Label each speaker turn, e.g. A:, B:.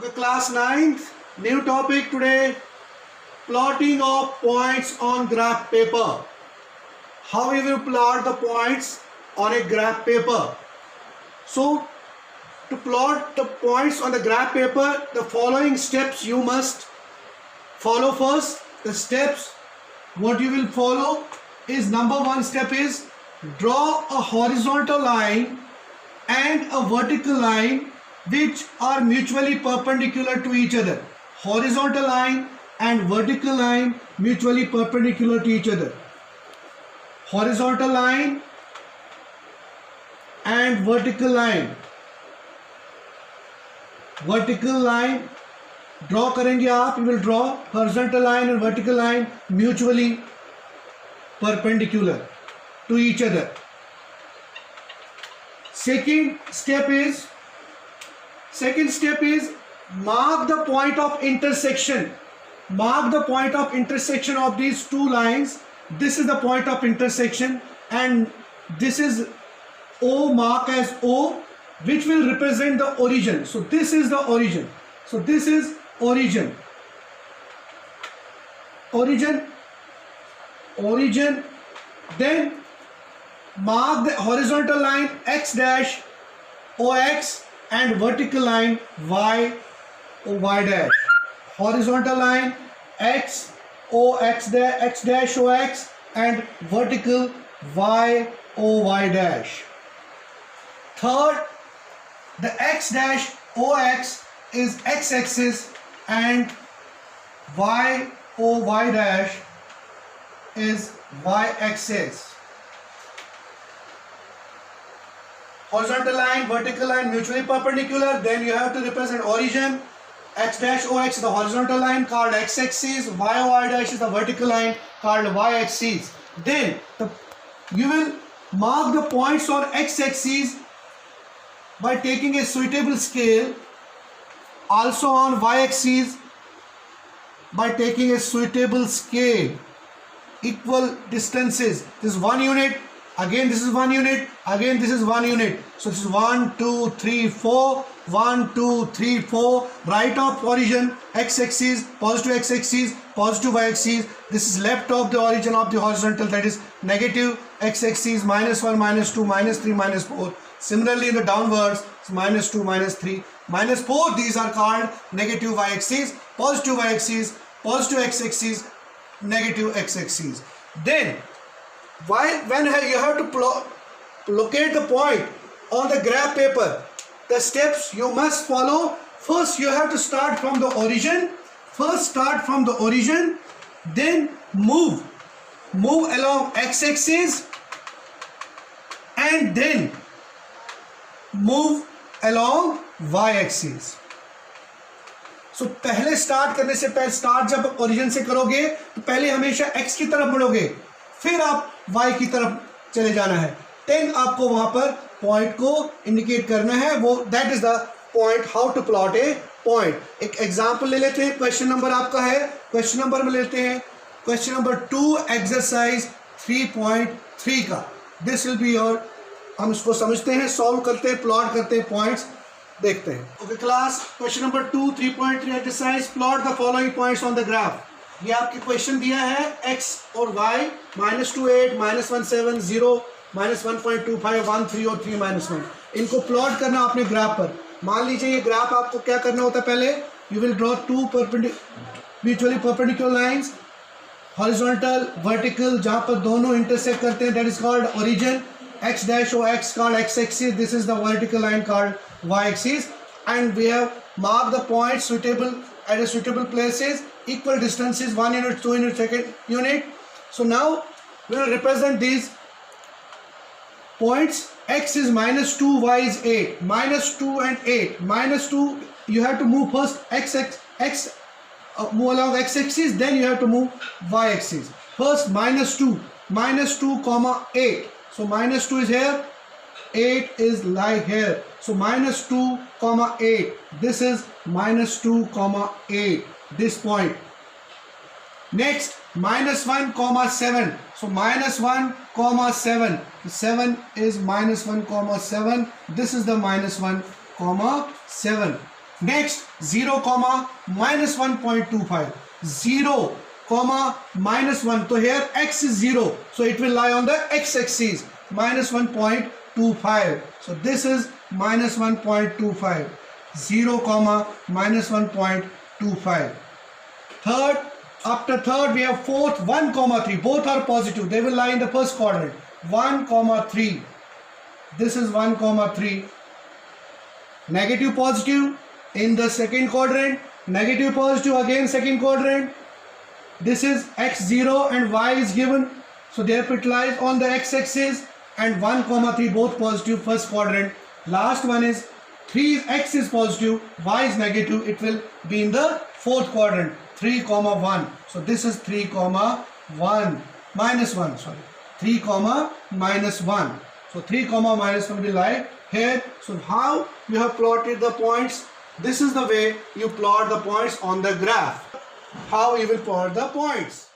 A: Okay, class 9th, new topic today, plotting of points on graph paper. How we will plot the points on a graph paper. So, to plot the points on the graph paper, the following steps you must follow first. The steps, what you will follow is, number one step is, draw a horizontal line and a vertical line which are mutually perpendicular to each other. Horizontal line and vertical line mutually perpendicular to each other. Horizontal line and vertical line. Vertical line draw करेंगे आप, you will draw horizontal line and vertical line mutually perpendicular to each other. Second step is mark the point of intersection. Mark the point of intersection of these two lines. This is the point of intersection and this is O, mark as O, which will represent the origin. So this is the origin. So this is origin. Origin. Then mark the horizontal line x dash OX and vertical line y dash. Horizontal line x dash OX and vertical y dash. Third, the x dash OX is x-axis and y dash is y-axis. Horizontal line, vertical line mutually perpendicular. Then you have to represent origin. X dash OX is the horizontal line called x-axis. Y dash is the vertical line called y-axis. Then you will mark the points on x-axis by taking a suitable scale. Also on y-axis by taking a suitable scale. Equal distances. This is 1 unit. Again this is 1 unit. Again this is 1 unit. So this is 1, 2, 3, 4. 1, 2, 3, 4. Right of origin x-axis, positive x-axis, positive y-axis. This is left of the origin of the horizontal, that is negative x-axis, -1, -2, -3, -4. Similarly in the downwards it's -2, -3, -4. These are called negative y-axis, positive y-axis, positive x-axis, negative x-axis. Then when you have to locate the point on the graph paper, the steps you must follow. First you have to start from the origin. Then move along x-axis and then move along y-axis. So पहले start करने से पहले, start जब origin से करोगे तो पहले हमेशा x की तरफ बढ़ोगे, फिर आप y की तरफ चले जाना है. 10 आपको वहां पर पॉइंट को इंडिकेट करना है. वो that is the point, how to plot a point. एक एग्जांपल ले लेते हैं. क्वेश्चन नंबर आपका है, क्वेश्चन नंबर में लेते हैं क्वेश्चन नंबर 2 एक्सरसाइज 3.3 का. दिस विल बी योर, हम इसको समझते हैं, सॉल्व करते हैं, प्लॉट करते हैं, पॉइंट्स देखते हैं. Okay class, question number 2 3.3 exercise, plot the following points on the graph. ये आपके क्वेश्चन दिया है x और y, -28, -17, 0, -1.25, 1, 3 और 3, -1. इनको प्लॉट करना आपने ग्राफ पर. मान लीजिए ये ग्राफ आपको क्या करना होता है, पहले you will draw 2 mutually perpendicular lines, horizontal, vertical, जहाँ पर दोनों इंटरसेक्ट करते हैं, that is called origin. x dash OX called x-axis, this is the vertical line called y-axis, and we have marked the points suitable at a suitable places, equal distances, 1 unit, 2 unit, second unit. So now we will represent these points. X is -2, y is 8, -2 and 8. -2 you have to move first move along x-axis, then you have to move y-axis. First -2 comma 8. So -2 is here, 8 is like here. So -2 comma 8. This is -2 comma 8. This point. Next -1 comma 7. So -1 comma 7. 7 is -1 comma 7. This is the -1 comma 7. Next, 0, minus 1.25. 0, minus 1. So here x is 0. So it will lie on the x-axis. Minus 1.25. So this is minus 1.25. 0, minus 1.25. Third, after third we have fourth, 1, 3. Both are positive. They will lie in the first quadrant. 1, 3. This is 1, 3. Negative, positive in the second quadrant. Negative, positive again second quadrant. This is x0 and y is given. So therefore it lies on the x-axis, and 1, 3 both positive first quadrant. Last one is 3, x is positive, y is negative. It will be in the fourth quadrant. 3, 1. So this is 3, 1. Minus 1, sorry. 3, minus 1. So 3, minus 1 will lie here. So how you have plotted the points? This is the way you plot the points on the graph. How you will plot the points.